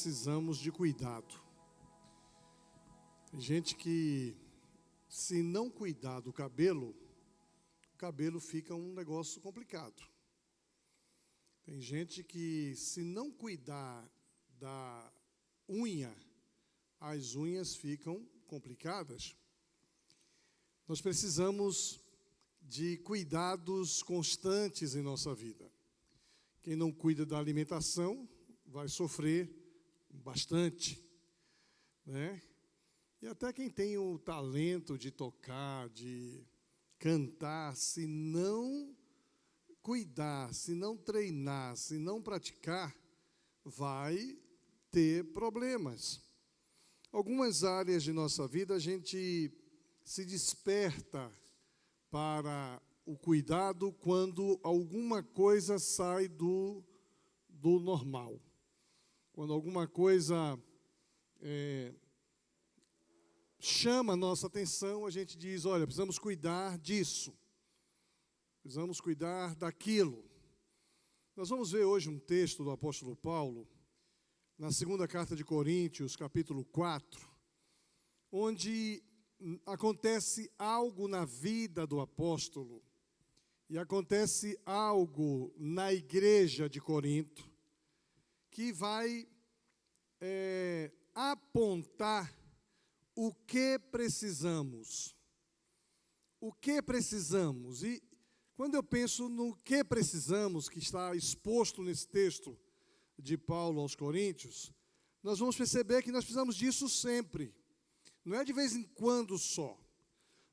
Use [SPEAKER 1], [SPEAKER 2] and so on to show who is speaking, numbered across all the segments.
[SPEAKER 1] Precisamos de cuidado. Tem gente que, se não cuidar do cabelo, o cabelo fica um negócio complicado. Tem gente que, se não cuidar da unha, as unhas ficam complicadas. Nós precisamos de cuidados constantes em nossa vida. Quem não cuida da alimentação vai sofrer bastante, né? E até quem tem o talento de tocar, de cantar, se não cuidar, se não treinar, se não praticar, vai ter problemas. Algumas áreas de nossa vida a gente se desperta para o cuidado quando alguma coisa sai do normal. Quando alguma coisa chama a nossa atenção, a gente diz, olha, precisamos cuidar disso, precisamos cuidar daquilo. Nós vamos ver hoje um texto do apóstolo Paulo, na segunda carta de Coríntios, capítulo 4, onde acontece algo na vida do apóstolo, e acontece algo na igreja de Corinto, que vai apontar o que precisamos. O que precisamos. E quando eu penso no que precisamos, que está exposto nesse texto de Paulo aos Coríntios, nós vamos perceber que nós precisamos disso sempre. Não é de vez em quando só.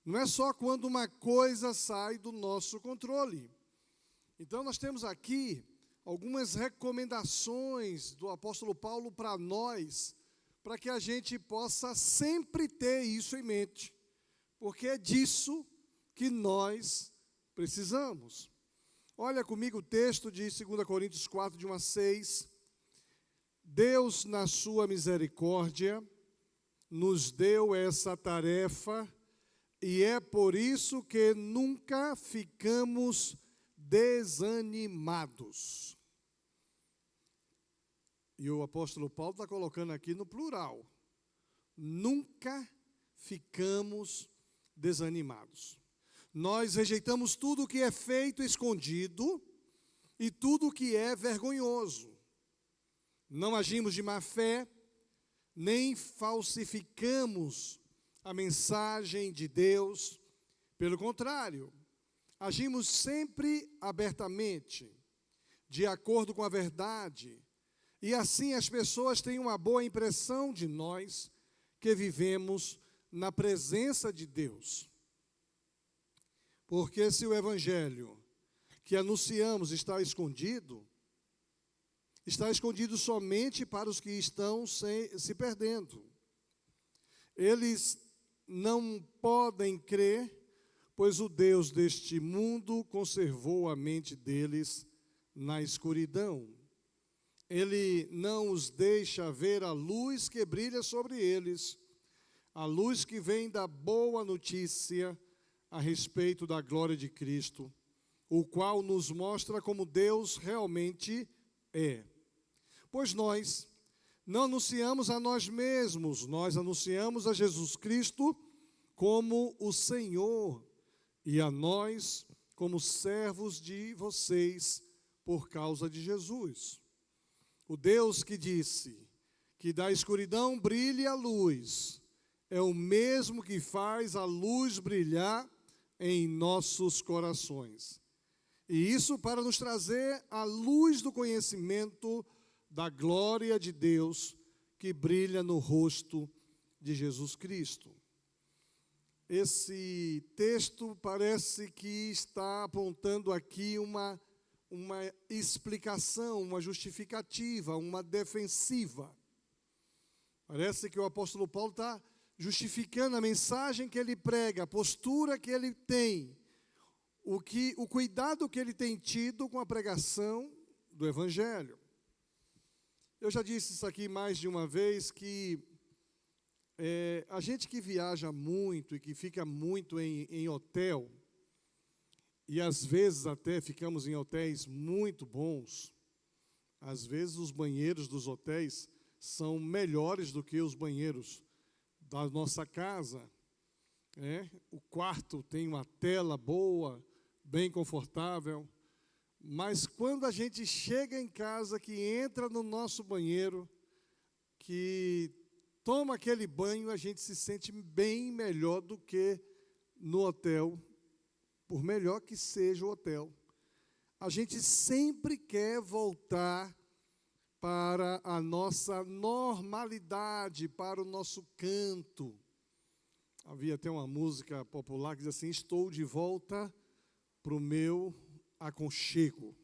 [SPEAKER 1] Não é só quando uma coisa sai do nosso controle. Então nós temos aqui algumas recomendações do apóstolo Paulo para nós, para que a gente possa sempre ter isso em mente, porque é disso que nós precisamos. Olha comigo o texto de 2 Coríntios 4, de 1 a 6. Deus, na sua misericórdia, nos deu essa tarefa, e é por isso que nunca ficamos desanimados. E o apóstolo Paulo está colocando aqui no plural. Nunca ficamos desanimados. Nós rejeitamos tudo o que é feito escondido e tudo o que é vergonhoso. Não agimos de má fé, nem falsificamos a mensagem de Deus. Pelo contrário, agimos sempre abertamente, de acordo com a verdade, e assim as pessoas têm uma boa impressão de nós, que vivemos na presença de Deus. Porque se o evangelho que anunciamos está escondido somente para os que estão se perdendo. Eles não podem crer, pois o Deus deste mundo conservou a mente deles na escuridão. Ele não os deixa ver a luz que brilha sobre eles, a luz que vem da boa notícia a respeito da glória de Cristo, o qual nos mostra como Deus realmente é. Pois nós não anunciamos a nós mesmos, nós anunciamos a Jesus Cristo como o Senhor, e a nós como servos de vocês por causa de Jesus. O Deus que disse que da escuridão brilhe a luz, é o mesmo que faz a luz brilhar em nossos corações. E isso para nos trazer a luz do conhecimento da glória de Deus que brilha no rosto de Jesus Cristo. Esse texto parece que está apontando aqui uma explicação, uma justificativa, uma defensiva. Parece que o apóstolo Paulo está justificando a mensagem que ele prega, a postura que ele tem, o cuidado que ele tem tido com a pregação do Evangelho. Eu já disse isso aqui mais de uma vez, que a gente que viaja muito e que fica muito em hotel, e às vezes até ficamos em hotéis muito bons, às vezes os banheiros dos hotéis são melhores do que os banheiros da nossa casa. O quarto tem uma tela boa, bem confortável. Mas quando a gente chega em casa, que entra no nosso banheiro, que toma aquele banho, a gente se sente bem melhor do que no hotel, por melhor que seja o hotel. A gente sempre quer voltar para a nossa normalidade, para o nosso canto. Havia até uma música popular que diz assim: estou de volta para o meu aconchego.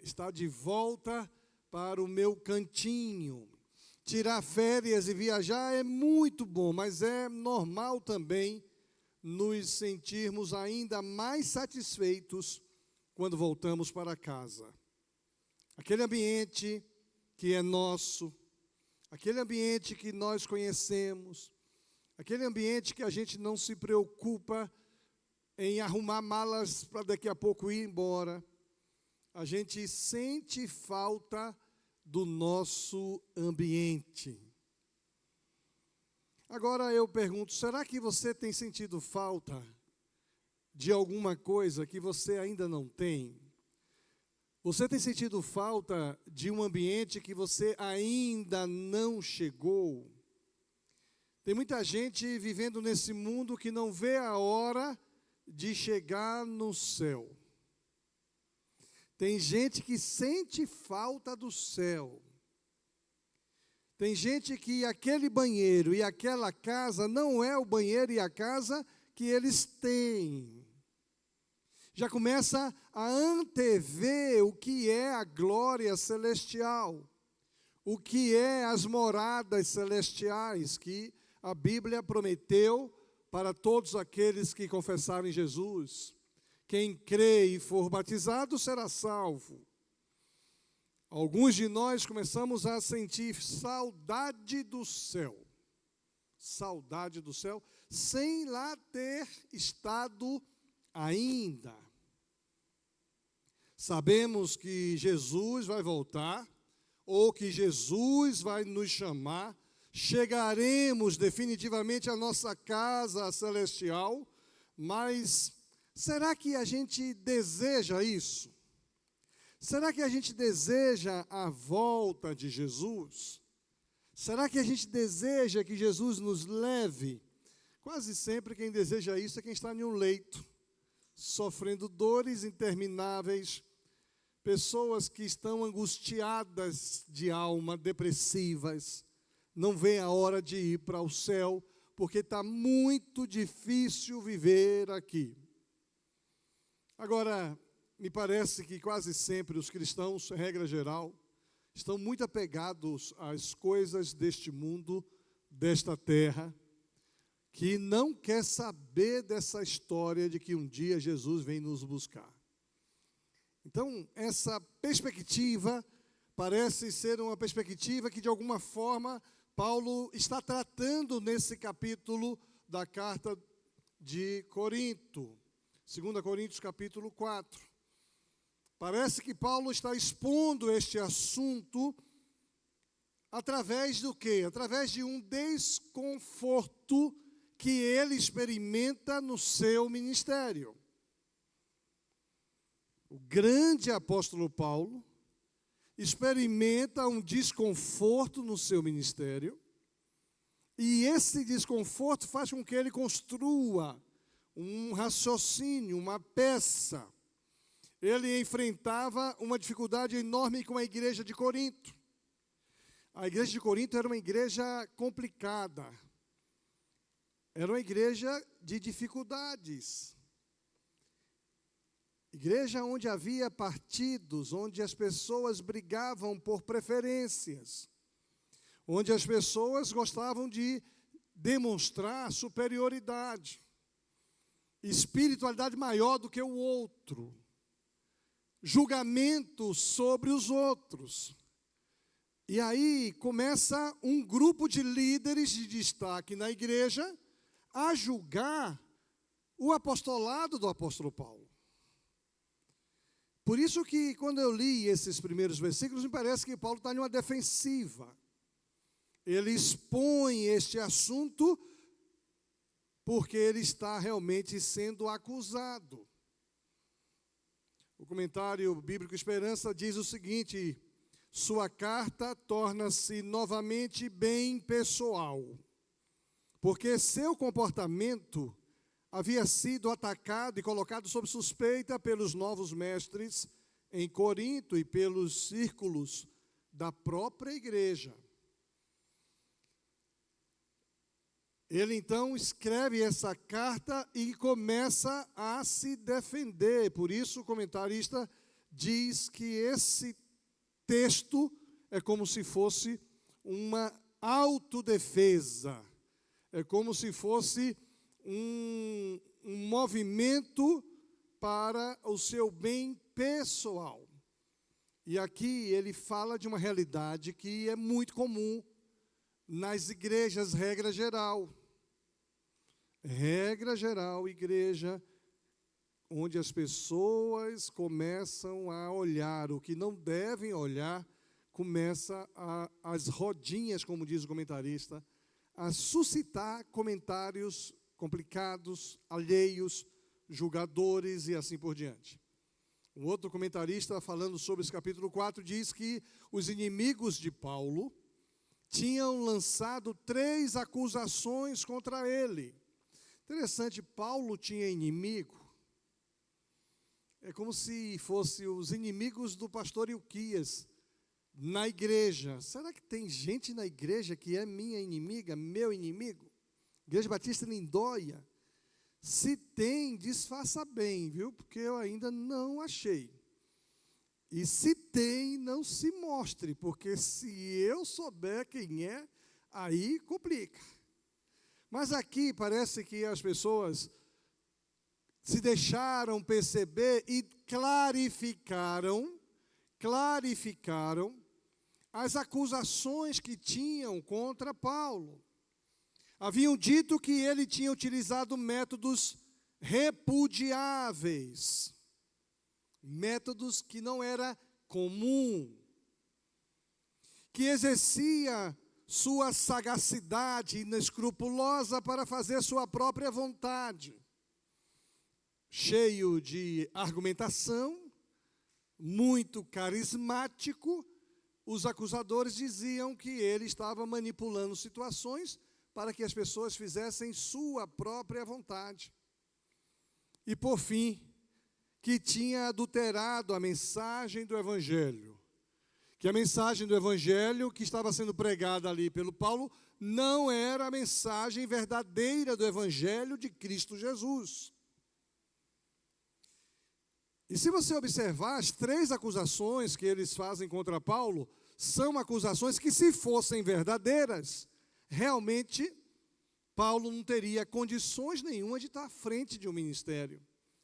[SPEAKER 1] Está de volta para o meu cantinho. Tirar férias e viajar é muito bom, mas é normal também nos sentirmos ainda mais satisfeitos quando voltamos para casa. Aquele ambiente que é nosso, aquele ambiente que nós conhecemos, aquele ambiente que a gente não se preocupa em arrumar malas para daqui a pouco ir embora. A gente sente falta do nosso ambiente. Agora eu pergunto, será que você tem sentido falta de alguma coisa que você ainda não tem? Você tem sentido falta de um ambiente que você ainda não chegou? Tem muita gente vivendo nesse mundo que não vê a hora de chegar no céu. Tem gente que sente falta do céu. Tem gente que aquele banheiro e aquela casa não é o banheiro e a casa que eles têm. Já começa a antever o que é a glória celestial, o que é as moradas celestiais que a Bíblia prometeu para todos aqueles que confessarem Jesus. Quem crê e for batizado será salvo. Alguns de nós começamos a sentir saudade do céu. Saudade do céu, sem lá ter estado ainda. Sabemos que Jesus vai voltar, ou que Jesus vai nos chamar. Chegaremos definitivamente à nossa casa celestial, mas será que a gente deseja isso? Será que a gente deseja a volta de Jesus? Será que a gente deseja que Jesus nos leve? Quase sempre quem deseja isso é quem está em um leito, sofrendo dores intermináveis, pessoas que estão angustiadas de alma, depressivas, não vê a hora de ir para o céu, porque está muito difícil viver aqui. Agora, me parece que quase sempre os cristãos, regra geral, estão muito apegados às coisas deste mundo, desta terra, que não quer saber dessa história de que um dia Jesus vem nos buscar. Então, essa perspectiva parece ser uma perspectiva que, de alguma forma, Paulo está tratando nesse capítulo da carta de Corinto, 2 Coríntios capítulo 4. Parece que Paulo está expondo este assunto através do quê? Através de um desconforto que ele experimenta no seu ministério. O grande apóstolo Paulo experimenta um desconforto no seu ministério, e esse desconforto faz com que ele construa um raciocínio, uma peça. Ele enfrentava uma dificuldade enorme com a igreja de Corinto. A igreja de Corinto era uma igreja complicada. Era uma igreja de dificuldades. Igreja onde havia partidos, onde as pessoas brigavam por preferências, onde as pessoas gostavam de demonstrar superioridade, espiritualidade maior do que o outro, julgamento sobre os outros. E aí começa um grupo de líderes de destaque na igreja a julgar o apostolado do apóstolo Paulo. Por isso que, quando eu li esses primeiros versículos, me parece que Paulo está em uma defensiva. Ele expõe este assunto porque ele está realmente sendo acusado. O comentário bíblico Esperança diz o seguinte: sua carta torna-se novamente bem pessoal, porque seu comportamento havia sido atacado e colocado sob suspeita pelos novos mestres em Corinto e pelos círculos da própria igreja. Ele então escreve essa carta e começa a se defender. Por isso o comentarista diz que esse texto é como se fosse uma autodefesa. É como se fosse um movimento para o seu bem pessoal. E aqui ele fala de uma realidade que é muito comum nas igrejas, regra geral. Regra geral, igreja, onde as pessoas começam a olhar o que não devem olhar, começa as rodinhas, como diz o comentarista, a suscitar comentários complicados, alheios, julgadores e assim por diante. Um outro comentarista, falando sobre esse capítulo 4, diz que os inimigos de Paulo tinham lançado 3 acusações contra ele. Interessante, Paulo tinha inimigo. É como se fossem os inimigos do pastor Ilquias na igreja. Será que tem gente na igreja que é minha inimiga, meu inimigo? Igreja Batista Lindóia. Se tem, disfarça bem, viu? Porque eu ainda não achei. E se tem, não se mostre, porque se eu souber quem é, aí complica. Mas aqui parece que as pessoas se deixaram perceber e clarificaram as acusações que tinham contra Paulo. Haviam dito que ele tinha utilizado métodos repudiáveis, métodos que não era comum, que exercia sua sagacidade inescrupulosa para fazer sua própria vontade, cheio de argumentação, muito carismático. Os acusadores diziam que ele estava manipulando situações para que as pessoas fizessem sua própria vontade. E, por fim, que tinha adulterado a mensagem do Evangelho. Que a mensagem do Evangelho que estava sendo pregada ali pelo Paulo não era a mensagem verdadeira do Evangelho de Cristo Jesus. E se você observar, as 3 acusações que eles fazem contra Paulo são acusações que, se fossem verdadeiras, realmente Paulo não teria condições nenhuma de estar à frente de um ministério,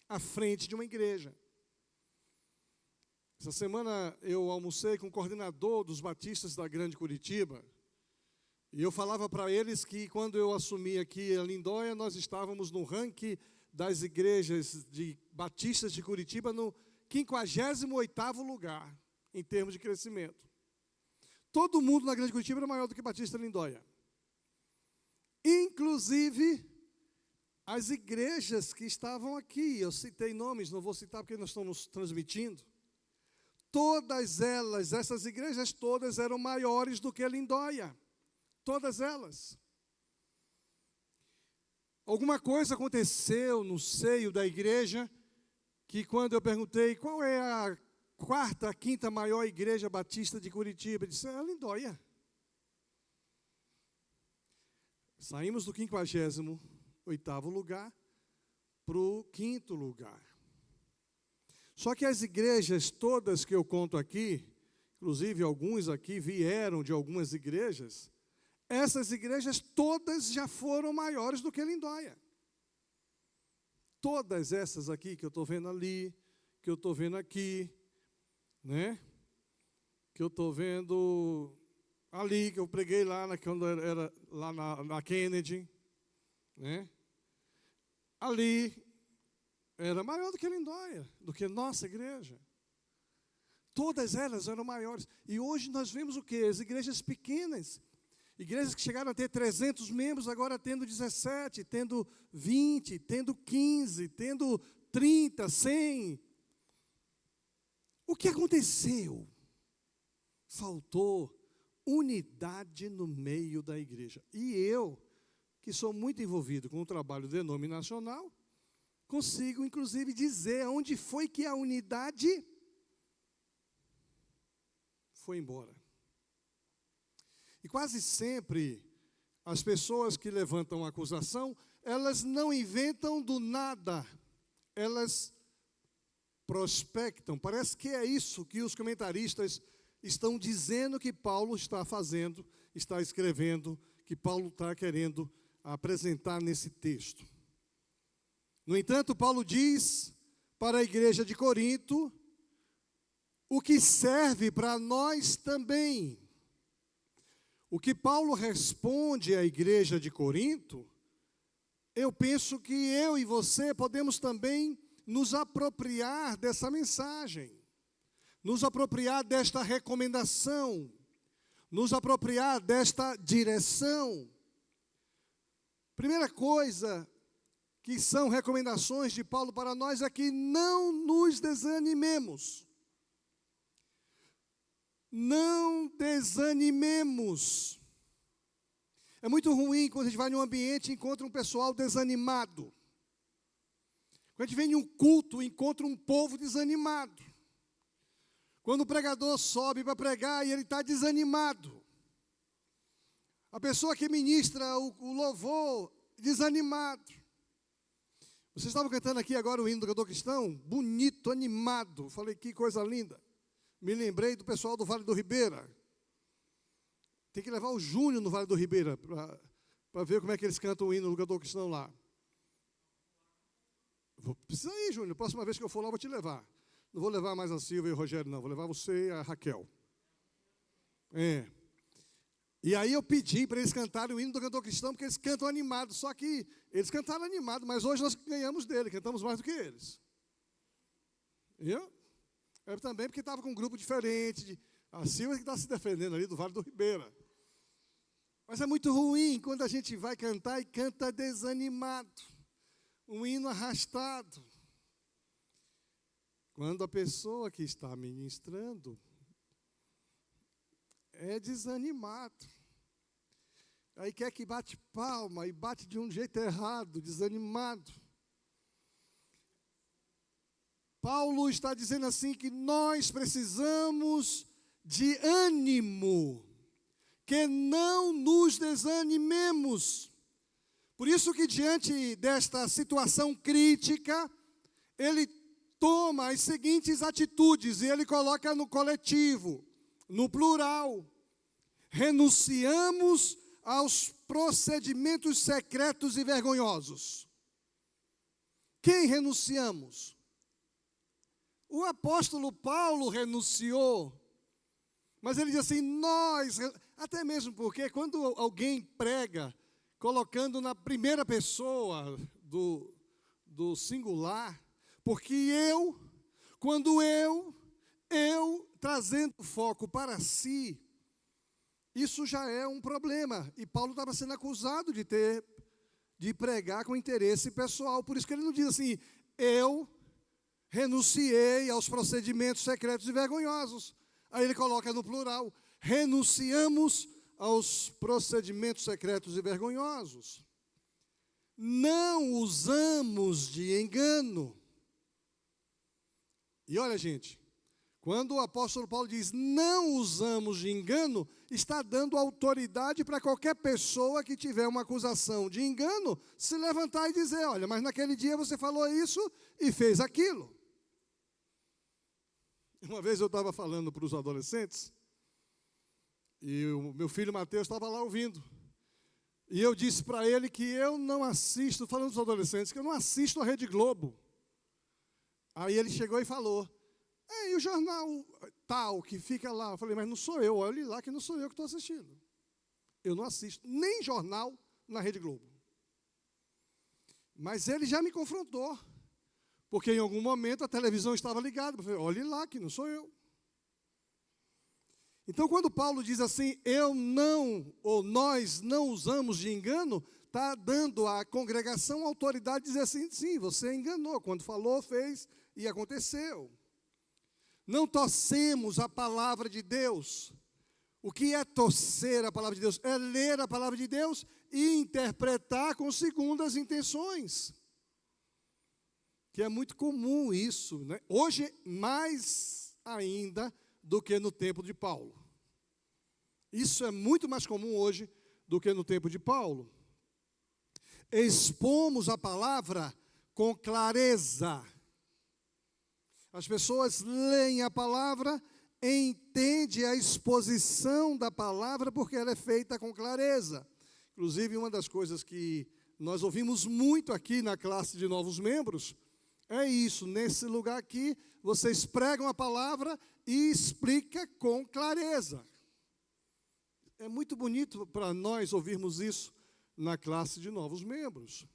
[SPEAKER 1] à frente de uma igreja. Essa semana eu almocei com o coordenador dos batistas da Grande Curitiba, e eu falava para eles que quando eu assumi aqui a Lindóia, nós estávamos no ranking das igrejas de batistas de Curitiba no 58º lugar, em termos de crescimento. Todo mundo na Grande Curitiba era maior do que Batista Lindóia. Inclusive as igrejas que estavam aqui, eu citei nomes, não vou citar porque nós estamos transmitindo. Todas elas, essas igrejas todas eram maiores do que Lindóia. Todas elas. Alguma coisa aconteceu no seio da igreja, que quando eu perguntei qual é a 4ª, 5ª maior igreja batista de Curitiba, ele disse, é a Lindóia. Saímos do 58º lugar para o 5º lugar. Só que as igrejas todas que eu conto aqui, inclusive alguns aqui vieram de algumas igrejas, essas igrejas todas já foram maiores do que Lindóia. Todas essas aqui que eu estou vendo ali, que eu estou vendo aqui, né? Que eu estou vendo ali, que eu preguei lá, quando era lá na Kennedy, né? Ali era maior do que Lindóia, do que nossa igreja. Todas elas eram maiores. E hoje nós vemos o quê? As igrejas pequenas. Igrejas que chegaram a ter 300 membros, agora tendo 17, tendo 20, tendo 15, tendo 30, 100. O que aconteceu? Faltou unidade no meio da igreja. E eu, que sou muito envolvido com o trabalho denominacional, consigo, inclusive, dizer onde foi que a unidade foi embora. E quase sempre, as pessoas que levantam acusação, elas não inventam do nada, elas prospectam. Parece que é isso que os comentaristas estão dizendo que Paulo está fazendo, está escrevendo, que Paulo está querendo apresentar nesse texto. No entanto, Paulo diz para a igreja de Corinto o que serve para nós também. O que Paulo responde à igreja de Corinto, eu penso que eu e você podemos também nos apropriar dessa mensagem, nos apropriar desta recomendação, nos apropriar desta direção. Primeira coisa que são recomendações de Paulo para nós é que não nos desanimemos. Não desanimemos. É muito ruim quando a gente vai num ambiente e encontra um pessoal desanimado. Quando a gente vem em um culto e encontra um povo desanimado. Quando o pregador sobe para pregar e ele está desanimado. A pessoa que ministra o louvor, desanimado. Vocês estavam cantando aqui agora o hino do cantor cristão? Bonito, animado. Falei, que coisa linda. Me lembrei do pessoal do Vale do Ribeira. Tem que levar o Júnior no Vale do Ribeira para ver como é que eles cantam o hino do cantor cristão lá. Precisa ir, Júnior. Próxima vez que eu for lá, eu vou te levar. Não vou levar mais a Silvia e o Rogério, não. Vou levar você e a Raquel. E aí eu pedi para eles cantarem o hino do cantor cristão, porque eles cantam animado. Só que eles cantaram animado, mas hoje nós ganhamos dele, cantamos mais do que eles. Viu? É também porque estava com um grupo diferente. A Silvia que está se defendendo ali do Vale do Ribeira. Mas é muito ruim quando a gente vai cantar e canta desanimado. Um hino arrastado. Quando a pessoa que está ministrando é desanimado. Aí quer que bate palma e bate de um jeito errado, desanimado. Paulo está dizendo assim que nós precisamos de ânimo, que não nos desanimemos. Por isso que diante desta situação crítica, ele toma as seguintes atitudes, e ele coloca no coletivo, no plural. Renunciamos aos procedimentos secretos e vergonhosos. Quem renunciamos? O apóstolo Paulo renunciou, mas ele diz assim, até mesmo porque quando alguém prega, colocando na primeira pessoa do singular, porque quando eu trazendo o foco para si, isso já é um problema. E Paulo estava sendo acusado de pregar com interesse pessoal. Por isso que ele não diz assim, eu renunciei aos procedimentos secretos e vergonhosos. Aí ele coloca no plural, renunciamos aos procedimentos secretos e vergonhosos. Não usamos de engano. E olha, gente, quando o apóstolo Paulo diz não usamos de engano, está dando autoridade para qualquer pessoa que tiver uma acusação de engano, se levantar e dizer, olha, mas naquele dia você falou isso e fez aquilo. Uma vez eu estava falando para os adolescentes, e o meu filho Mateus estava lá ouvindo. E eu disse para ele que eu não assisto, falando dos adolescentes, que eu não assisto a Rede Globo. Aí ele chegou e falou, e o jornal tal que fica lá? Eu falei, mas não sou eu, olhe lá que não sou eu que estou assistindo. Eu não assisto nem jornal na Rede Globo. Mas ele já me confrontou. Porque em algum momento a televisão estava ligada. Eu falei, olhe lá que não sou eu. Então, quando Paulo diz assim, eu não, ou nós não usamos de engano, está dando à congregação a autoridade de dizer assim, sim, você enganou, quando falou, fez e aconteceu. Não torcemos a palavra de Deus. O que é torcer a palavra de Deus? É ler a palavra de Deus e interpretar com segundas intenções. Que é muito comum isso, né? Hoje, mais ainda do que no tempo de Paulo. Isso é muito mais comum hoje do que no tempo de Paulo. Expomos a palavra com clareza. As pessoas leem a palavra, entendem a exposição da palavra, porque ela é feita com clareza. Inclusive, uma das coisas que nós ouvimos muito aqui na classe de novos membros, é isso, nesse lugar aqui, vocês pregam a palavra e explicam com clareza. É muito bonito para nós ouvirmos isso na classe de novos membros.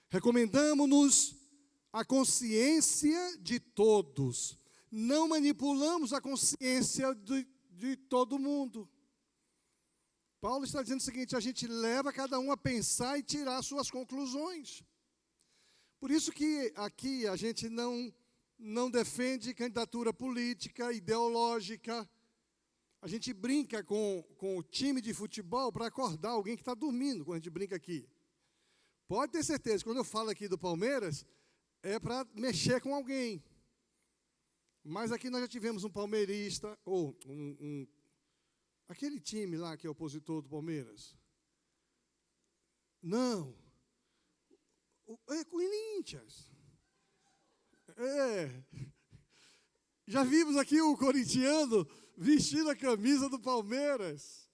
[SPEAKER 1] Recomendamos-nos a consciência de todos. Não manipulamos a consciência de todo mundo. Paulo está dizendo o seguinte, a gente leva cada um a pensar e tirar suas conclusões. Por isso que aqui a gente não defende candidatura política, ideológica. A gente brinca com o time de futebol para acordar alguém que está dormindo, quando a gente brinca aqui. Pode ter certeza, quando eu falo aqui do Palmeiras, é para mexer com alguém. Mas aqui nós já tivemos um palmeirista, ou aquele time lá que é opositor do Palmeiras. Não. É Corinthians. Já vimos aqui o corintiano vestindo a camisa do Palmeiras.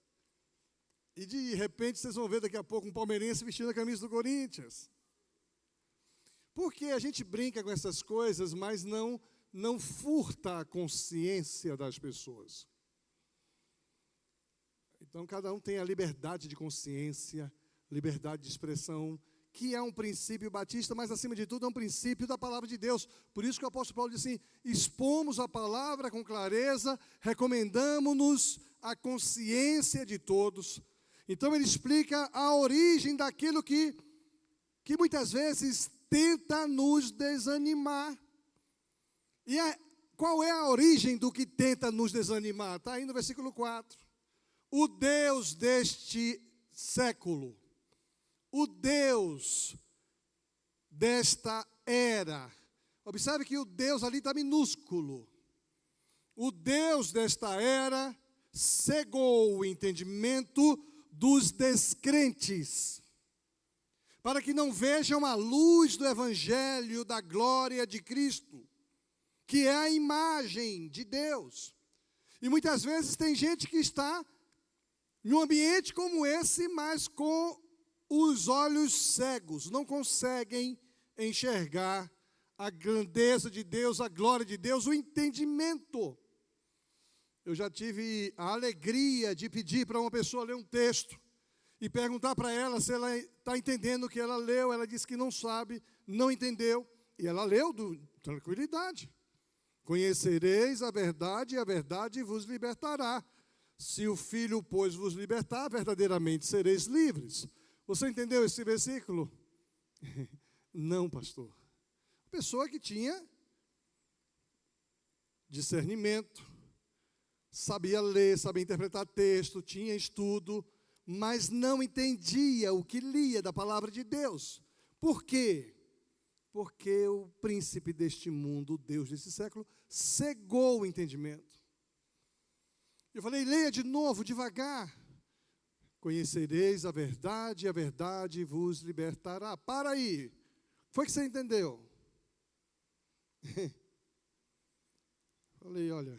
[SPEAKER 1] E de repente vocês vão ver daqui a pouco um palmeirense vestindo a camisa do Corinthians. Porque a gente brinca com essas coisas, mas não furta a consciência das pessoas. Então, cada um tem a liberdade de consciência, liberdade de expressão, que é um princípio batista, mas, acima de tudo, é um princípio da palavra de Deus. Por isso que o apóstolo Paulo diz assim, expomos a palavra com clareza, recomendamos-nos a consciência de todos. Então, ele explica a origem daquilo que muitas vezes tenta nos desanimar. E qual é a origem do que tenta nos desanimar? Está aí no versículo 4. O Deus deste século, o Deus desta era. Observe que o Deus ali está minúsculo. O Deus desta era cegou o entendimento dos descrentes, para que não vejam a luz do Evangelho da glória de Cristo, que é a imagem de Deus. E muitas vezes tem gente que está em um ambiente como esse, mas com os olhos cegos, não conseguem enxergar a grandeza de Deus, a glória de Deus, o entendimento. Eu já tive a alegria de pedir para uma pessoa ler um texto e perguntar para ela se ela está entendendo o que ela leu. Ela disse que não sabe, não entendeu, e ela leu com tranquilidade. Conhecereis a verdade, e a verdade vos libertará. Se o Filho, pois, vos libertar, verdadeiramente sereis livres. Você entendeu esse versículo? Não, pastor. Pessoa que tinha discernimento, sabia ler, sabia interpretar texto, tinha estudo, mas não entendia o que lia da palavra de Deus. Por quê? Porque o príncipe deste mundo, o Deus desse século, cegou o entendimento. Eu falei, leia de novo, devagar. Conhecereis a verdade, e a verdade vos libertará. Para aí. Foi que você entendeu? Falei, olha,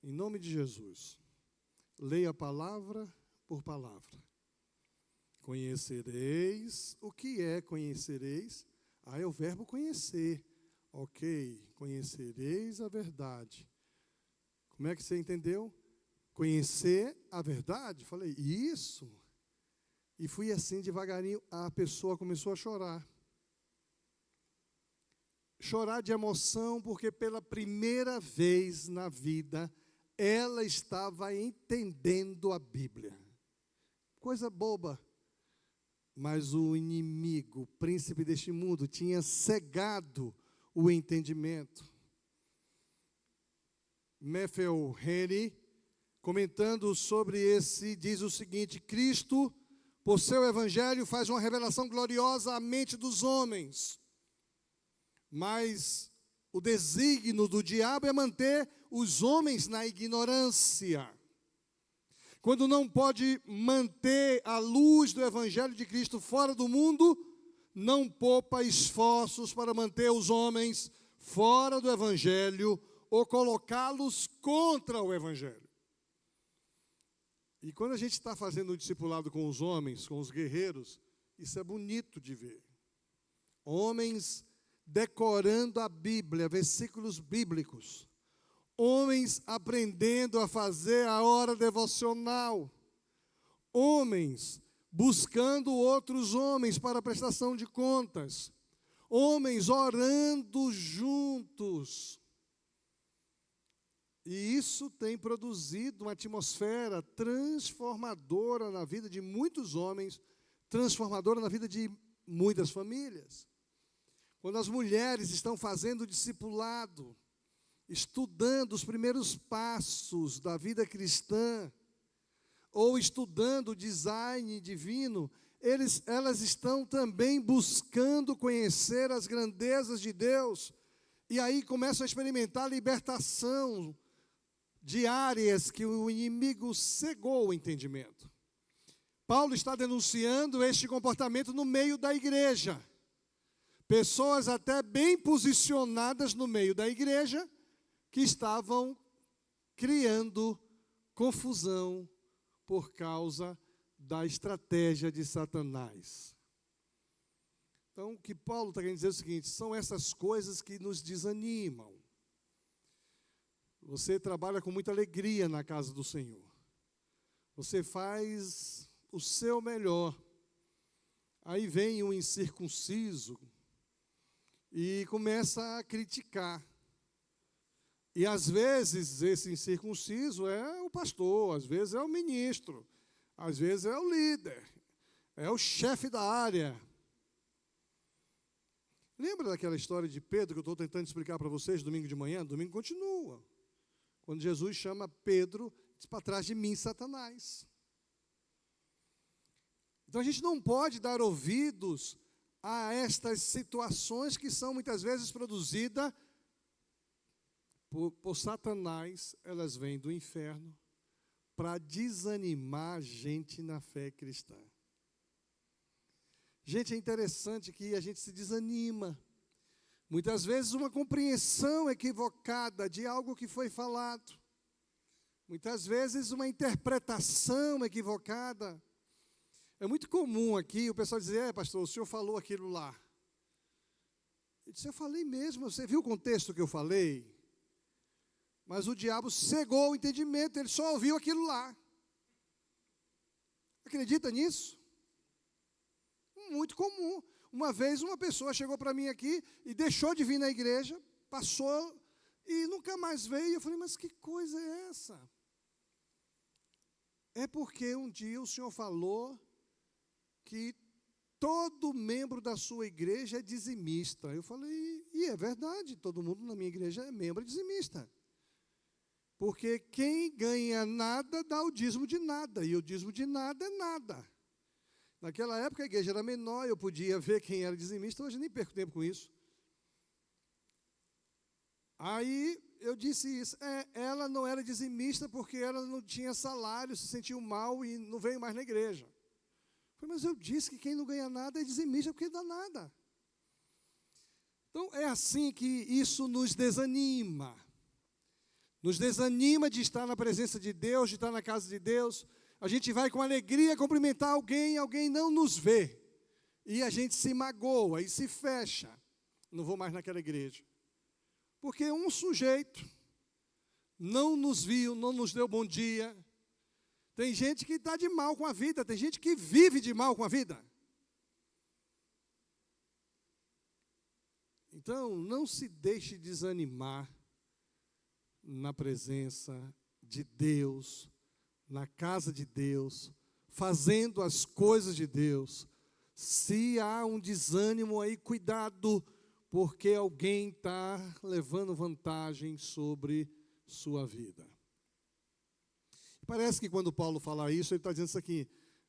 [SPEAKER 1] em nome de Jesus, leia palavra por palavra. Conhecereis, o que é conhecereis? É o verbo conhecer. Ok, conhecereis a verdade. Como é que você entendeu? Conhecer a verdade? Falei, isso. E fui assim devagarinho, a pessoa começou a chorar. Chorar de emoção, porque pela primeira vez na vida, ela estava entendendo a Bíblia. Coisa boba. Mas o inimigo, o príncipe deste mundo, tinha cegado o entendimento. Matthew Henry, comentando sobre esse, diz o seguinte: Cristo, por seu evangelho, faz uma revelação gloriosa à mente dos homens. Mas o desígnio do diabo é manter os homens na ignorância. Quando não pode manter a luz do evangelho de Cristo fora do mundo, não poupa esforços para manter os homens fora do evangelho ou colocá-los contra o evangelho. E quando a gente está fazendo o discipulado com os homens, com os guerreiros, isso é bonito de ver. Homens decorando a Bíblia, versículos bíblicos. Homens aprendendo a fazer a hora devocional. Homens buscando outros homens para a prestação de contas. Homens orando juntos. E isso tem produzido uma atmosfera transformadora na vida de muitos homens, transformadora na vida de muitas famílias. Quando as mulheres estão fazendo discipulado, estudando os primeiros passos da vida cristã, ou estudando design divino, elas estão também buscando conhecer as grandezas de Deus, e aí começam a experimentar a libertação de áreas que o inimigo cegou o entendimento. Paulo está denunciando este comportamento no meio da igreja. Pessoas até bem posicionadas no meio da igreja, que estavam criando confusão por causa da estratégia de Satanás. Então, o que Paulo está querendo dizer é o seguinte: são essas coisas que nos desanimam. Você trabalha com muita alegria na casa do Senhor. Você faz o seu melhor. Aí vem um incircunciso e começa a criticar. E às vezes esse incircunciso é o pastor, às vezes é o ministro, às vezes é o líder, é o chefe da área. Lembra daquela história de Pedro que eu estou tentando explicar para vocês domingo de manhã? Domingo continua. Quando Jesus chama Pedro, diz: para trás de mim, Satanás. Então a gente não pode dar ouvidos a estas situações que são muitas vezes produzidas por Satanás. Elas vêm do inferno para desanimar a gente na fé cristã. Gente, é interessante que a gente se desanima. Muitas vezes uma compreensão equivocada de algo que foi falado. Muitas vezes uma interpretação equivocada. É muito comum aqui o pessoal dizer: pastor, o senhor falou aquilo lá. Eu disse: eu falei mesmo, você viu o contexto que eu falei? Mas o diabo cegou o entendimento, ele só ouviu aquilo lá. Acredita nisso? Muito comum. Uma vez uma pessoa chegou para mim aqui e deixou de vir na igreja, passou e nunca mais veio. Eu falei: mas que coisa é essa? É porque um dia o senhor falou que todo membro da sua igreja é dizimista. Eu falei: e é verdade, todo mundo na minha igreja é membro dizimista. Porque quem ganha nada dá o dízimo de nada, e o dízimo de nada é nada. Naquela época a igreja era menor, eu podia ver quem era dizimista, hoje nem perco tempo com isso. Aí eu disse isso: ela não era dizimista porque ela não tinha salário, se sentiu mal e não veio mais na igreja. Eu falei: mas eu disse que quem não ganha nada é dizimista porque não dá nada. Então é assim que isso nos desanima. Nos desanima de estar na presença de Deus, de estar na casa de Deus. A gente vai com alegria cumprimentar alguém, alguém não nos vê. E a gente se magoa e se fecha. Não vou mais naquela igreja. Porque um sujeito não nos viu, não nos deu bom dia. Tem gente que está de mal com a vida, tem gente que vive de mal com a vida. Então, não se deixe desanimar na presença de Deus, na casa de Deus, fazendo as coisas de Deus, se há um desânimo aí, cuidado, porque alguém está levando vantagem sobre sua vida. Parece que quando Paulo fala isso, ele está dizendo isso aqui: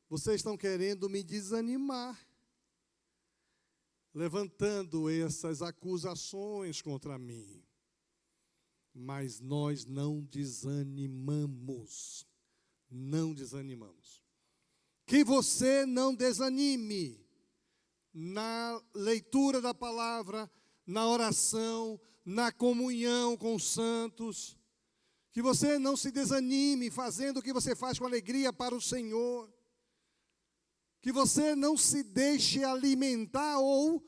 [SPEAKER 1] vocês estão querendo me desanimar, levantando essas acusações contra mim. Mas nós não desanimamos. Não desanimamos. Que você não desanime na leitura da palavra, na oração, na comunhão com os santos. Que você não se desanime fazendo o que você faz com alegria para o Senhor. Que você não se deixe alimentar ou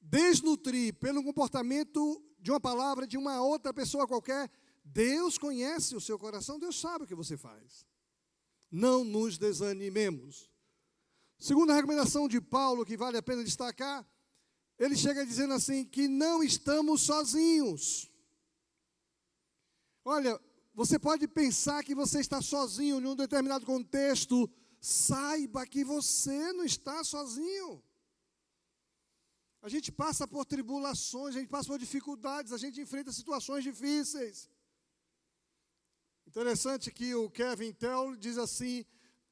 [SPEAKER 1] desnutrir pelo comportamento de uma palavra de uma outra pessoa qualquer. Deus conhece o seu coração, Deus sabe o que você faz. Não nos desanimemos. Segunda recomendação de Paulo, que vale a pena destacar, ele chega dizendo assim, que não estamos sozinhos. Olha, você pode pensar que você está sozinho em um determinado contexto, saiba que você não está sozinho. A gente passa por tribulações, a gente passa por dificuldades, a gente enfrenta situações difíceis. Interessante que o Kevin Tell diz assim: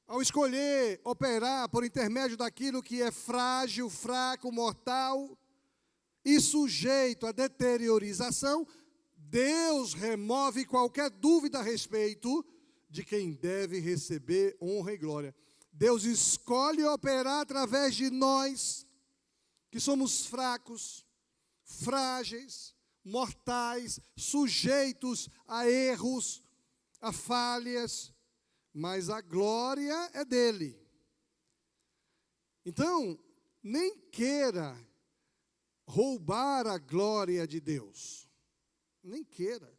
[SPEAKER 1] ao escolher operar por intermédio daquilo que é frágil, fraco, mortal e sujeito à deteriorização, Deus remove qualquer dúvida a respeito de quem deve receber honra e glória. Deus escolhe operar através de nós, que somos fracos, frágeis, mortais, sujeitos a erros, a falhas, mas a glória é dele. Então, nem queira roubar a glória de Deus. Nem queira.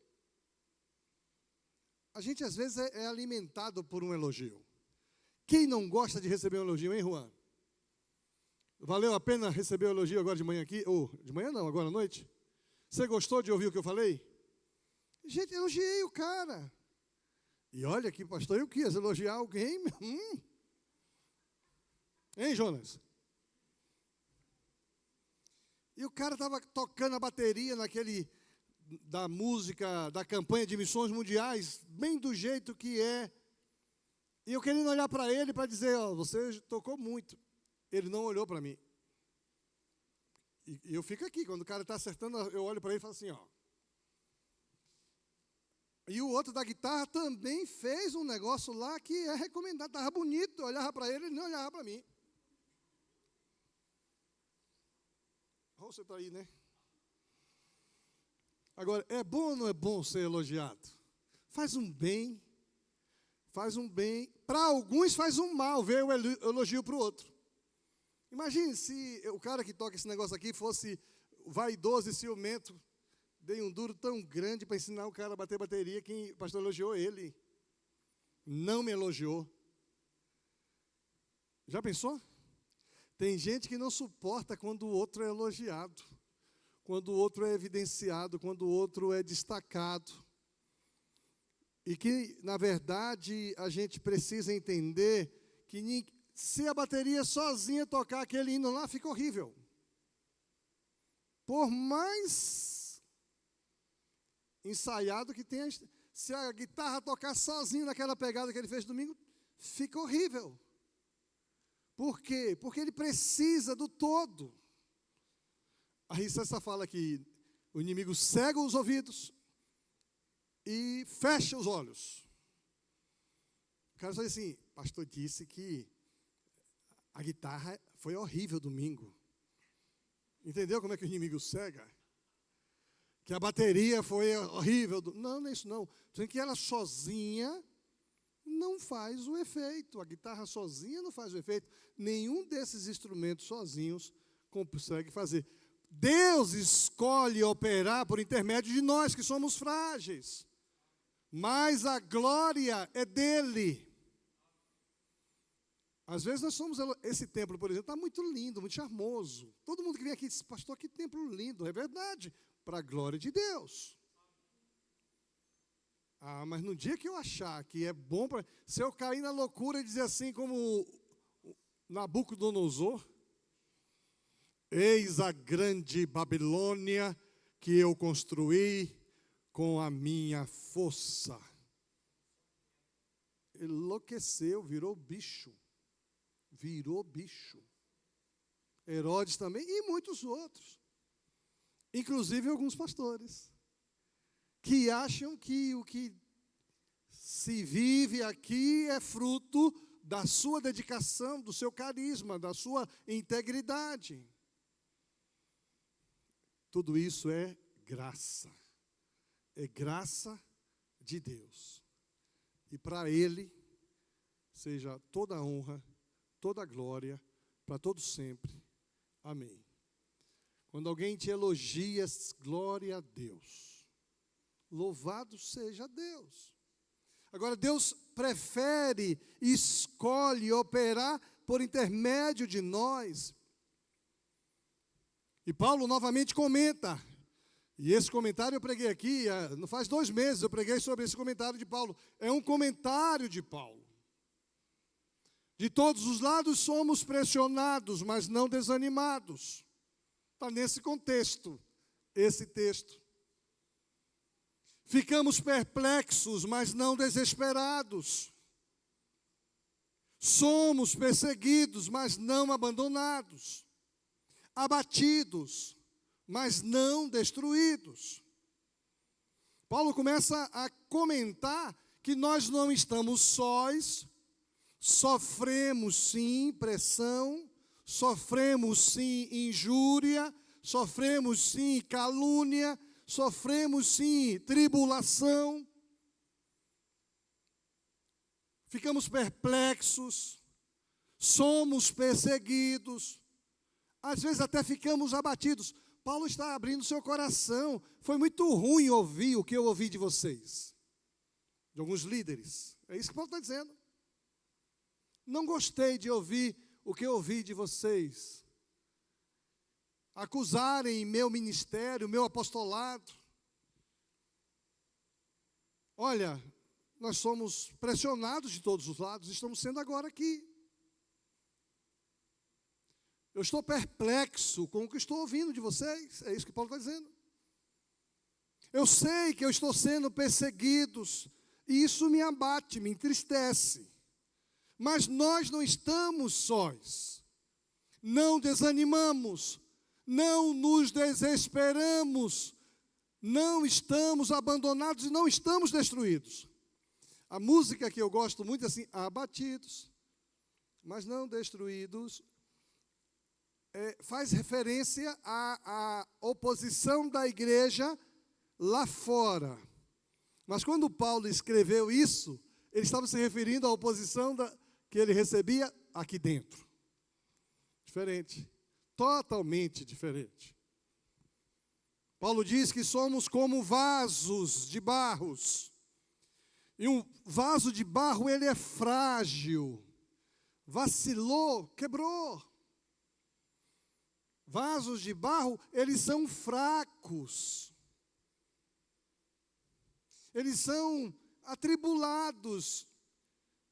[SPEAKER 1] A gente, às vezes, é alimentado por um elogio. Quem não gosta de receber um elogio, hein, Juan? Valeu a pena receber o elogio agora de manhã aqui? Ou, de manhã não, agora à noite? Você gostou de ouvir o que eu falei? Gente, elogiei o cara. E olha que pastor, eu quis elogiar alguém. Hein, Jonas? E o cara estava tocando a bateria naquele, da música, da campanha de missões mundiais, bem do jeito que é. E eu querendo olhar para ele para dizer, ó, você tocou muito. Ele não olhou para mim. E eu fico aqui, quando o cara está acertando, eu olho para ele e falo assim, ó. E o outro da guitarra também fez um negócio lá que é recomendado, estava bonito, eu olhava para ele, ele não olhava para mim. Você está aí, né? Agora, é bom ou não é bom ser elogiado? Faz um bem. Faz um bem. Para alguns faz um mal, ver o elogio para o outro. Imagine se o cara que toca esse negócio aqui fosse vaidoso e ciumento. Dei um duro tão grande para ensinar o cara a bater bateria, que o pastor elogiou ele. Não me elogiou. Já pensou? Tem gente que não suporta quando o outro é elogiado, quando o outro é evidenciado, quando o outro é destacado. E que, na verdade, a gente precisa entender que se a bateria sozinha tocar aquele hino lá, fica horrível. Por mais ensaiado que tenha, se a guitarra tocar sozinho naquela pegada que ele fez domingo, fica horrível. Por quê? Porque ele precisa do todo. A Ricessa fala que o inimigo cega os ouvidos e fecha os olhos. O cara só diz assim, pastor disse que a guitarra foi horrível domingo. Entendeu como é que o inimigo cega? Que a bateria foi horrível. Não, não é isso não. Dizendo que ela sozinha não faz o efeito. A guitarra sozinha não faz o efeito. Nenhum desses instrumentos sozinhos consegue fazer. Deus escolhe operar por intermédio de nós, que somos frágeis. Mas a glória é dele. Às vezes nós somos, esse templo, por exemplo, está muito lindo, muito charmoso. Todo mundo que vem aqui diz, pastor, que templo lindo. É verdade, para a glória de Deus. Mas no dia que eu achar que é bom, se eu cair na loucura e dizer assim como Nabucodonosor, eis a grande Babilônia que eu construí com a minha força. Enlouqueceu, virou bicho. Virou bicho. Herodes também e muitos outros. Inclusive alguns pastores. Que acham que o que se vive aqui é fruto da sua dedicação, do seu carisma, da sua integridade. Tudo isso é graça. É graça de Deus. E para Ele seja toda a honra, toda a glória, para todos sempre. Amém. Quando alguém te elogia, glória a Deus. Louvado seja Deus. Agora, Deus prefere e escolhe operar por intermédio de nós. E Paulo novamente comenta, e esse comentário eu preguei aqui, não faz 2 meses eu preguei sobre esse comentário de Paulo. É um comentário de Paulo. De todos os lados somos pressionados, mas não desanimados. Está nesse contexto, esse texto. Ficamos perplexos, mas não desesperados. Somos perseguidos, mas não abandonados. Abatidos, mas não destruídos. Paulo começa a comentar que nós não estamos sós, sofremos sim pressão, sofremos sim injúria, sofremos sim calúnia, sofremos sim tribulação, ficamos perplexos, somos perseguidos, às vezes até ficamos abatidos. Paulo está abrindo seu coração. Foi muito ruim ouvir o que eu ouvi de vocês, de alguns líderes. É isso que Paulo está dizendo. Não gostei de ouvir o que eu ouvi de vocês. Acusarem meu ministério, meu apostolado. Olha, nós somos pressionados de todos os lados, estamos sendo agora aqui. Eu estou perplexo com o que estou ouvindo de vocês, é isso que Paulo está dizendo. Eu sei que eu estou sendo perseguido, e isso me abate, me entristece. Mas nós não estamos sós, não desanimamos, não nos desesperamos, não estamos abandonados e não estamos destruídos. A música que eu gosto muito é assim, abatidos, mas não destruídos, faz referência à oposição da igreja lá fora. Mas quando Paulo escreveu isso, ele estava se referindo à oposição que ele recebia aqui dentro. Diferente. Totalmente diferente. Paulo diz que somos como vasos de barros. E um vaso de barro, ele é frágil. Vacilou, quebrou. Vasos de barro, eles são fracos. Eles são atribulados.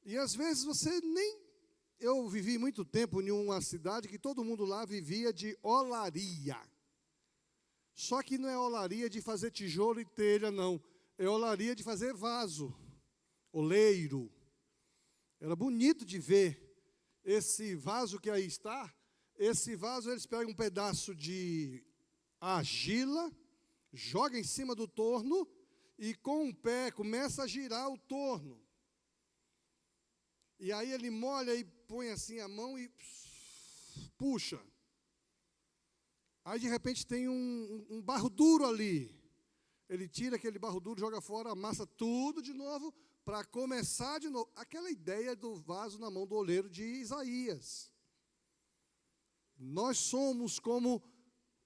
[SPEAKER 1] E às vezes você nem... Eu vivi muito tempo em uma cidade que todo mundo lá vivia de olaria. Só que não é olaria de fazer tijolo e telha, não. É olaria de fazer vaso, oleiro. Era bonito de ver esse vaso que aí está. Esse vaso, eles pegam um pedaço de argila, jogam em cima do torno e com o pé começa a girar o torno. E aí ele molha e põe assim a mão e puxa. Aí de repente tem um barro duro ali. Ele tira aquele barro duro, joga fora, amassa tudo de novo para começar de novo. Aquela ideia do vaso na mão do oleiro de Isaías. Nós somos como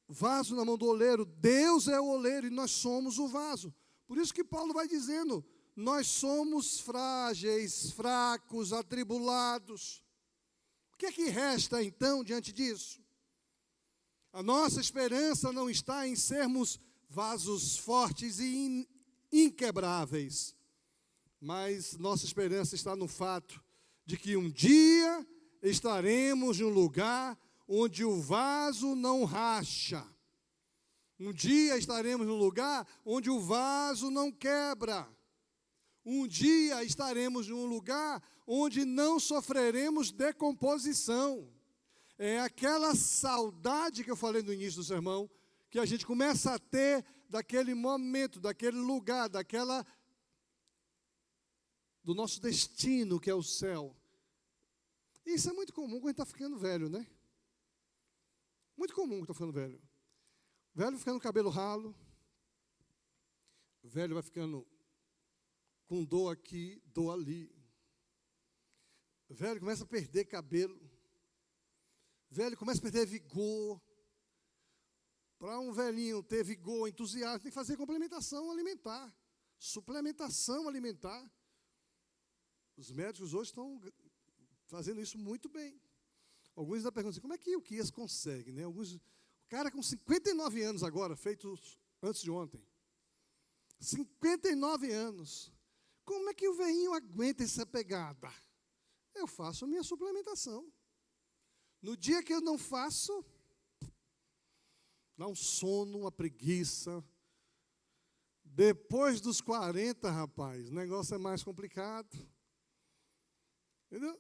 [SPEAKER 1] vaso na mão do oleiro. Deus é o oleiro e nós somos o vaso. Por isso que Paulo vai dizendo, nós somos frágeis, fracos, atribulados. O que é que resta então diante disso? A nossa esperança não está em sermos vasos fortes e inquebráveis. mas nossa esperança está no fato de que um dia estaremos em um lugar onde o vaso não racha. Um dia estaremos num lugar onde o vaso não quebra. Um dia estaremos em um lugar onde não sofreremos decomposição. É aquela saudade que eu falei no início do sermão, que a gente começa a ter daquele momento, daquele lugar, do nosso destino, que é o céu. Isso é muito comum quando a gente está ficando velho, né? Muito comum quando está ficando velho. Velho ficando com cabelo ralo, velho vai ficando com dor aqui, dor ali. Velho começa a perder cabelo. Velho começa a perder vigor. Para um velhinho ter vigor, entusiasmo, tem que fazer complementação alimentar, suplementação alimentar. Os médicos hoje estão fazendo isso muito bem. Alguns ainda perguntam assim, como é que o Quias consegue, né? O cara com 59 anos agora, feito antes de ontem. 59 anos. Como é que o velhinho aguenta essa pegada? Eu faço a minha suplementação. No dia que eu não faço, dá um sono, uma preguiça. Depois dos 40, rapaz, o negócio é mais complicado. Entendeu?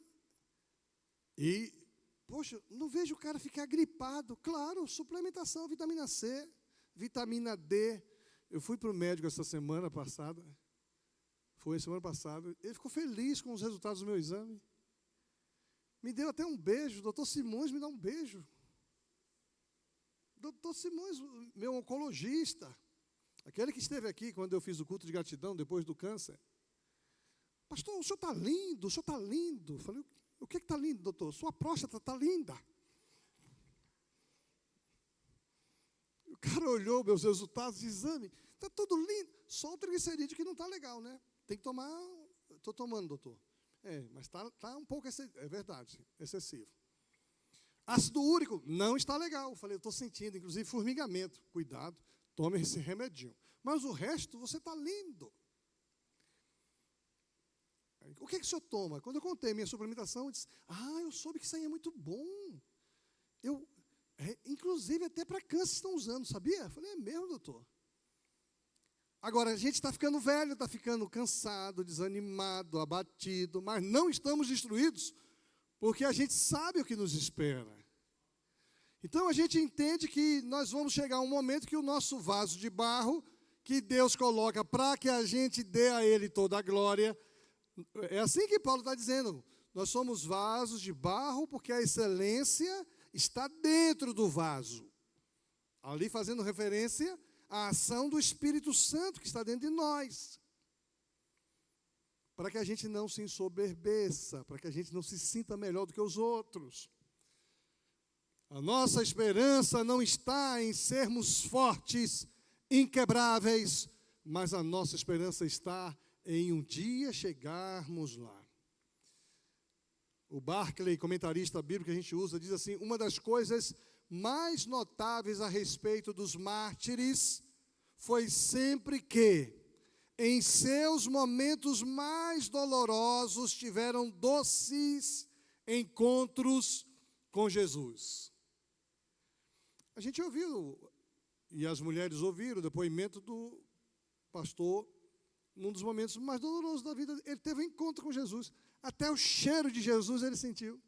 [SPEAKER 1] E, poxa, não vejo o cara ficar gripado. Claro, suplementação, vitamina C, vitamina D. Eu fui para o médico essa semana passada. Foi semana passada. Ele ficou feliz com os resultados do meu exame. Me deu até um beijo. Doutor Simões me dá um beijo. Doutor Simões, meu oncologista, aquele que esteve aqui quando eu fiz o culto de gratidão depois do câncer. Pastor, o senhor está lindo, o senhor está lindo. Eu falei, o que está lindo, doutor? Sua próstata está linda. O cara olhou meus resultados de exame, está tudo lindo. Só o triglicerídeo que não está legal, né? Tem que tomar, estou tomando, doutor. Mas está um pouco, é verdade, excessivo. Ácido úrico, não está legal. Eu falei, eu estou sentindo, inclusive, formigamento. Cuidado, tome esse remedinho. Mas o resto, você está lindo. O que o senhor toma? Quando eu contei minha suplementação, eu disse, eu soube que isso aí é muito bom. Inclusive, até para câncer estão usando, sabia? Eu falei, é mesmo, doutor? Agora, a gente está ficando velho, está ficando cansado, desanimado, abatido, mas não estamos destruídos, porque a gente sabe o que nos espera. Então, a gente entende que nós vamos chegar a um momento que o nosso vaso de barro, que Deus coloca para que a gente dê a Ele toda a glória, é assim que Paulo está dizendo, nós somos vasos de barro, porque a excelência está dentro do vaso. Ali fazendo referência à ação do Espírito Santo que está dentro de nós. Para que a gente não se ensoberbeça, para que a gente não se sinta melhor do que os outros. A nossa esperança não está em sermos fortes, inquebráveis, mas a nossa esperança está em um dia chegarmos lá. O Barclay, comentarista bíblico que a gente usa, diz assim, uma das coisas mais notáveis a respeito dos mártires foi sempre que, em seus momentos mais dolorosos, tiveram doces encontros com Jesus. A gente ouviu, e as mulheres ouviram, o depoimento do pastor, num dos momentos mais dolorosos da vida, ele teve um encontro com Jesus. Até o cheiro de Jesus ele sentiu.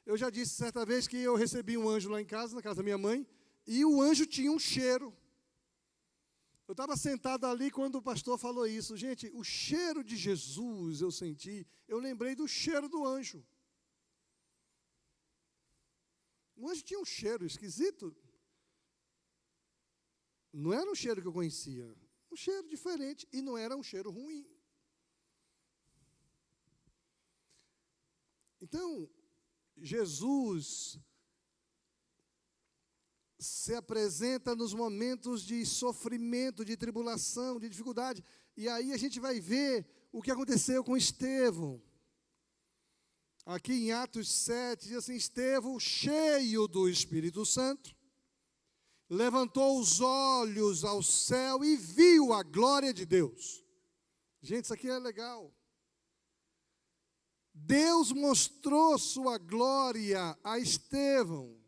[SPEAKER 1] Eu já disse certa vez que eu recebi um anjo lá em casa, na casa da minha mãe, e o anjo tinha um cheiro. Eu estava sentado ali quando o pastor falou isso. Gente, o cheiro de Jesus eu senti, eu lembrei do cheiro do anjo. O anjo tinha um cheiro esquisito. Não era um cheiro que eu conhecia. Um cheiro diferente, e não era um cheiro ruim. Então, Jesus se apresenta nos momentos de sofrimento, de tribulação, de dificuldade. E aí a gente vai ver o que aconteceu com Estevão. Aqui em Atos 7, diz assim, Estevão, cheio do Espírito Santo, levantou os olhos ao céu e viu a glória de Deus. Gente, isso aqui é legal. Deus mostrou sua glória a Estevão.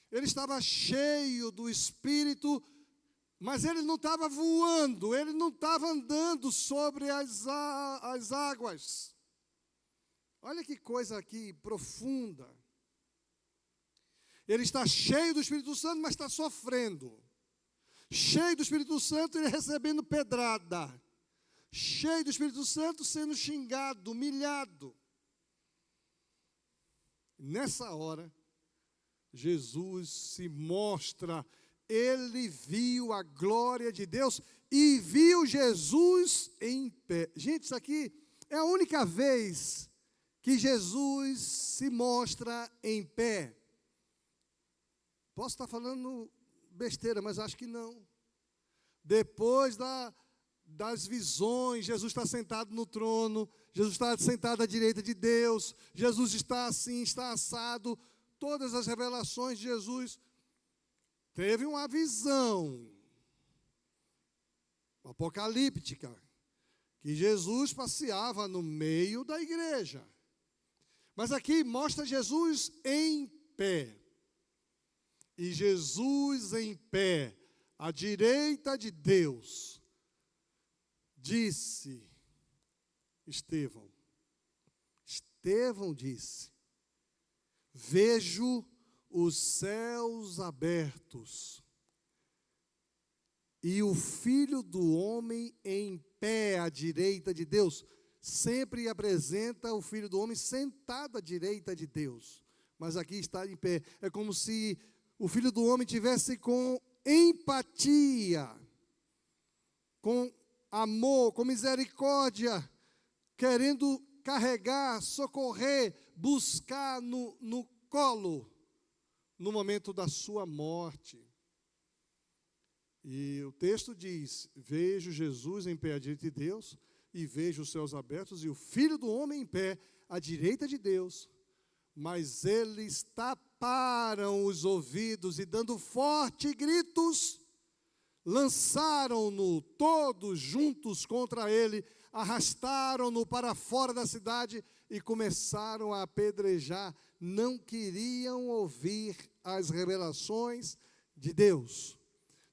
[SPEAKER 1] Ele estava cheio do Espírito, mas ele não estava voando, ele não estava andando sobre as águas. Olha que coisa aqui profunda. Ele está cheio do Espírito Santo, mas está sofrendo. Cheio do Espírito Santo, ele recebendo pedrada. Cheio do Espírito Santo, sendo xingado, humilhado. Nessa hora, Jesus se mostra, ele viu a glória de Deus e viu Jesus em pé. Gente, isso aqui é a única vez que Jesus se mostra em pé. Posso estar falando besteira, mas acho que não. Depois das visões, Jesus está sentado no trono, Jesus está sentado à direita de Deus, Jesus está assim, está assado. Todas as revelações de Jesus, teve uma visão apocalíptica, que Jesus passeava no meio da igreja. Mas aqui mostra Jesus em pé. E Jesus em pé, à direita de Deus, disse, Estevão disse, vejo os céus abertos e o Filho do Homem em pé à direita de Deus. Sempre apresenta o Filho do Homem sentado à direita de Deus, mas aqui está em pé. É como se o Filho do Homem tivesse com empatia, com amor, com misericórdia, querendo carregar, socorrer, buscar no colo, no momento da sua morte. E o texto diz, vejo Jesus em pé à direita de Deus, e vejo os céus abertos, e o Filho do Homem em pé à direita de Deus. Mas eles taparam os ouvidos e, dando fortes gritos, lançaram-no todos juntos contra ele, arrastaram-no para fora da cidade e começaram a apedrejar. Não queriam ouvir as revelações de Deus.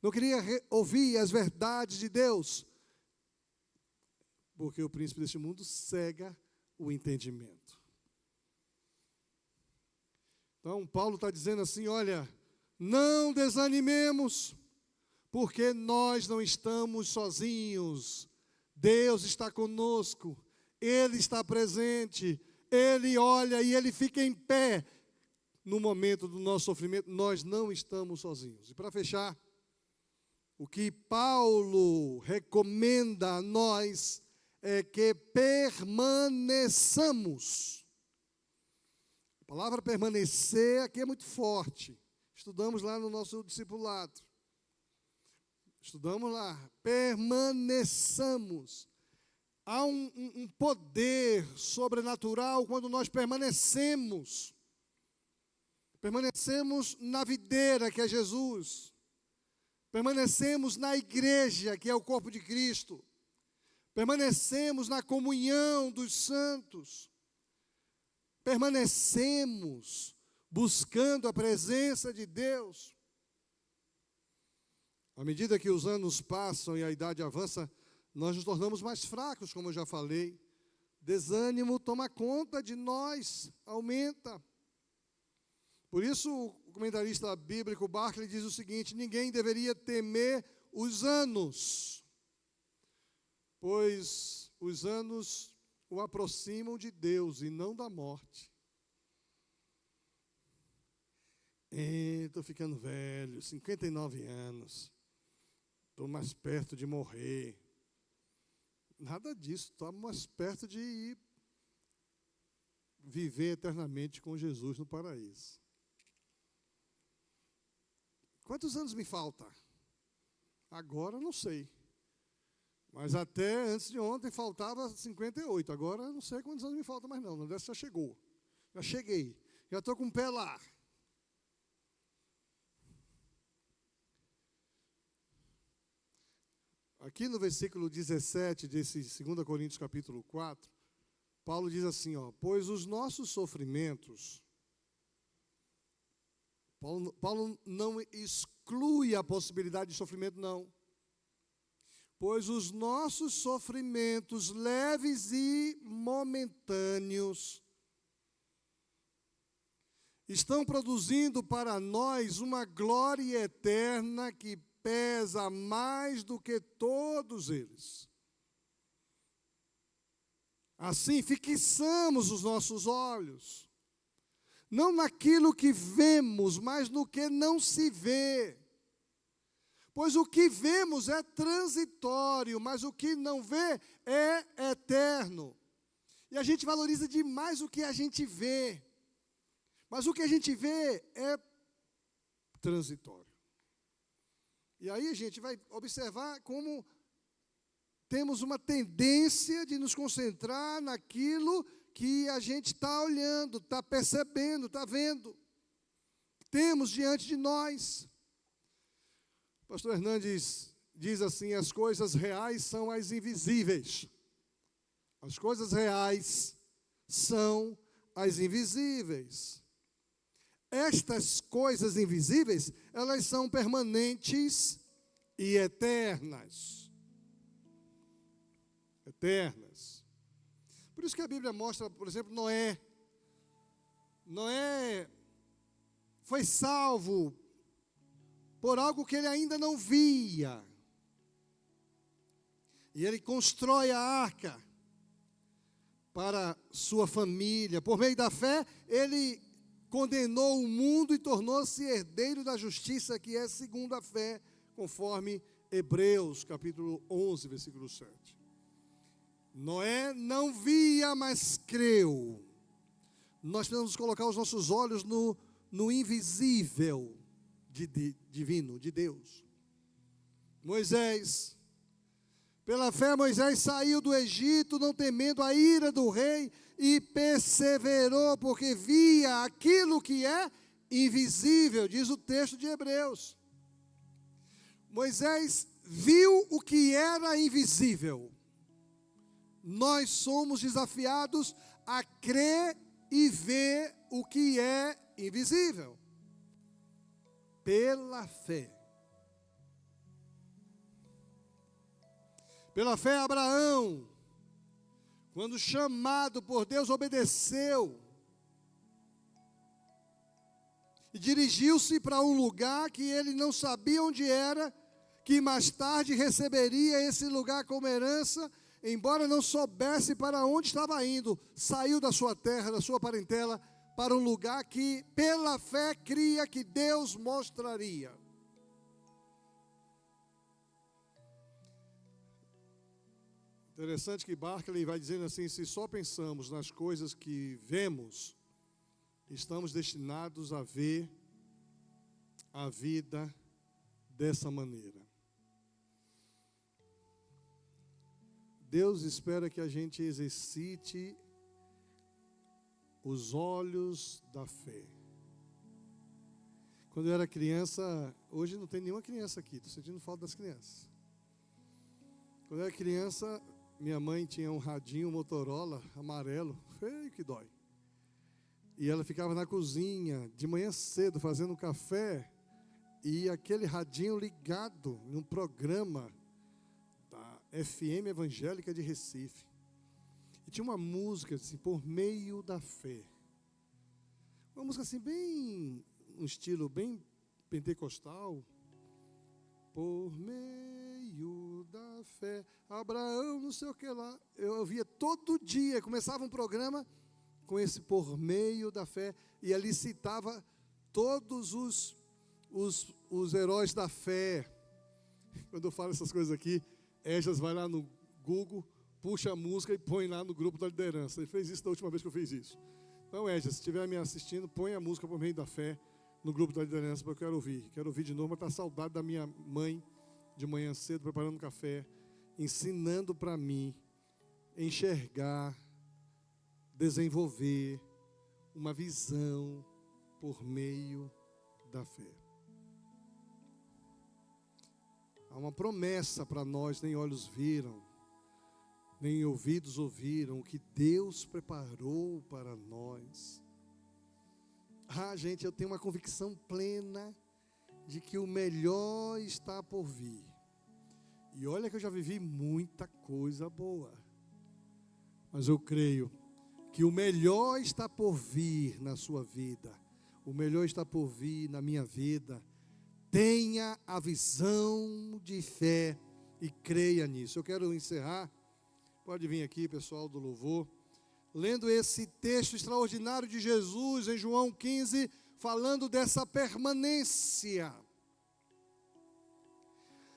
[SPEAKER 1] Não queriam ouvir as verdades de Deus. Porque o príncipe deste mundo cega o entendimento. Então, Paulo está dizendo assim, olha, não desanimemos, porque nós não estamos sozinhos. Deus está conosco, Ele está presente, Ele olha e Ele fica em pé. No momento do nosso sofrimento, nós não estamos sozinhos. E para fechar, o que Paulo recomenda a nós é que permaneçamos. A palavra permanecer aqui é muito forte. Estudamos lá no nosso discipulado. Estudamos lá. Permaneçamos. Há um poder sobrenatural quando nós permanecemos. Permanecemos na videira, que é Jesus. Permanecemos na igreja, que é o corpo de Cristo. Permanecemos na comunhão dos santos. Permanecemos buscando a presença de Deus. À medida que os anos passam e a idade avança, nós nos tornamos mais fracos, como eu já falei. Desânimo toma conta de nós, aumenta. Por isso, o comentarista bíblico Barclay diz o seguinte: ninguém deveria temer os anos, pois os anos o aproximam de Deus e não da morte. Estou ficando velho, 59 anos, estou mais perto de morrer. Nada disso, estou mais perto de ir viver eternamente com Jesus no paraíso. Quantos anos me falta? Agora não sei. Mas até antes de ontem faltava 58. Agora não sei quantos anos me falta mais não. Dessa já chegou. Já cheguei. Já estou com o pé lá. aqui no versículo 17 desse 2 Coríntios capítulo 4, Paulo diz assim, pois os nossos sofrimentos, Paulo não exclui a possibilidade de sofrimento, não. Pois os nossos sofrimentos leves e momentâneos estão produzindo para nós uma glória eterna que pesa mais do que todos eles. Assim, fixamos os nossos olhos, não naquilo que vemos, mas no que não se vê. Pois o que vemos é transitório, mas o que não vê é eterno. E a gente valoriza demais o que a gente vê. Mas o que a gente vê é transitório. E aí a gente vai observar como temos uma tendência de nos concentrar naquilo que a gente está olhando, está percebendo, está vendo. Temos diante de nós. O pastor Hernandes diz assim, as coisas reais são as invisíveis. As coisas reais são as invisíveis. Estas coisas invisíveis, elas são permanentes e eternas. Eternas. Por isso que a Bíblia mostra, por exemplo, Noé. Noé foi salvo por algo que ele ainda não via. E ele constrói a arca para sua família. Por meio da fé, ele condenou o mundo e tornou-se herdeiro da justiça, que é segundo a fé, conforme Hebreus, capítulo 11, versículo 7. Noé não via, mas creu. Nós precisamos colocar os nossos olhos no invisível divino, de Deus. Moisés, pela fé Moisés saiu do Egito, não temendo a ira do rei, e perseverou, porque via aquilo que é invisível, diz o texto de Hebreus. Moisés viu o que era invisível. Nós somos desafiados a crer e ver o que é invisível. Pela fé. Pela fé, Abraão, quando chamado por Deus, obedeceu. E dirigiu-se para um lugar que ele não sabia onde era, que mais tarde receberia esse lugar como herança, embora não soubesse para onde estava indo. Saiu da sua terra, da sua parentela, para um lugar que, pela fé, cria que Deus mostraria. Interessante que Barclay vai dizendo assim, se só pensamos nas coisas que vemos, estamos destinados a ver a vida dessa maneira. Deus espera que a gente exercite os olhos da fé. Quando eu era criança, hoje não tem nenhuma criança aqui, estou sentindo falta das crianças. Quando eu era criança, minha mãe tinha um radinho Motorola amarelo, feio que dói. E ela ficava na cozinha, de manhã cedo, fazendo café, e aquele radinho ligado num programa da FM Evangélica de Recife. E tinha uma música assim, por meio da fé. Uma música assim, bem, um estilo bem pentecostal. Por meio da fé, Abraão, não sei o que lá. Eu ouvia todo dia, começava um programa com esse por meio da fé, e ali citava todos os heróis da fé. Quando eu falo essas coisas aqui, Ejas vai lá no Google, puxa a música e põe lá no grupo da liderança. Ele fez isso da última vez que eu fiz isso. Então, Ejas, se estiver me assistindo, põe a música por meio da fé no grupo da liderança, porque eu quero ouvir. Quero ouvir de novo, mas está saudade da minha mãe, de manhã cedo, preparando café, ensinando para mim enxergar, desenvolver uma visão por meio da fé. Há uma promessa para nós, nem olhos viram, nem ouvidos ouviram, o que Deus preparou para nós. Gente, eu tenho uma convicção plena de que o melhor está por vir. E olha que eu já vivi muita coisa boa. Mas eu creio que o melhor está por vir na sua vida. O melhor está por vir na minha vida. Tenha a visão de fé e creia nisso. Eu quero encerrar. Pode vir aqui, pessoal do louvor. Lendo esse texto extraordinário de Jesus em João 15, falando dessa permanência.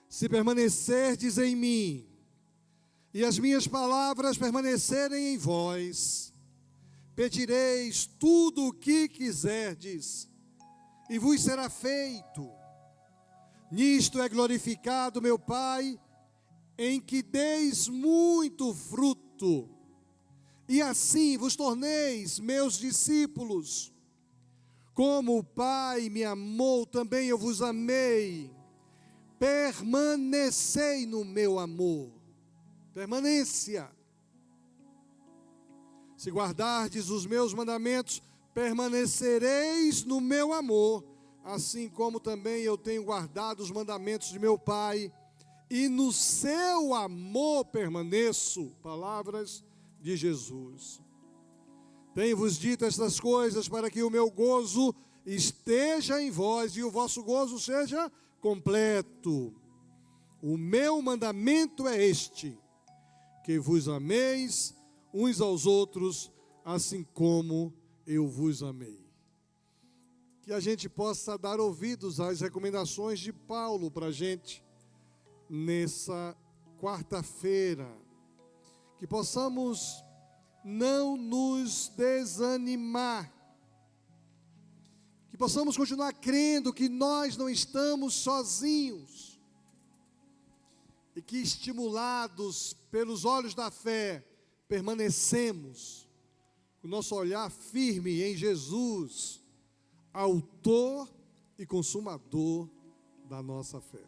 [SPEAKER 1] Se permanecerdes em mim, e as minhas palavras permanecerem em vós, pedireis tudo o que quiserdes, e vos será feito. Nisto é glorificado meu Pai, em que deis muito fruto, e assim vos torneis meus discípulos. Como o Pai me amou, também eu vos amei. Permanecei no meu amor. Permanência. Se guardardes os meus mandamentos, permanecereis no meu amor, assim como também eu tenho guardado os mandamentos de meu Pai, e no seu amor permaneço. Palavras de Jesus. Tenho-vos dito estas coisas para que o meu gozo esteja em vós e o vosso gozo seja completo. O meu mandamento é este: que vos ameis uns aos outros, assim como eu vos amei. Que a gente possa dar ouvidos às recomendações de Paulo para a gente nessa quarta-feira. Que possamos não nos desanimar. Que possamos continuar crendo que nós não estamos sozinhos. E que, estimulados pelos olhos da fé, permanecemos, o nosso olhar firme em Jesus, autor e consumador da nossa fé.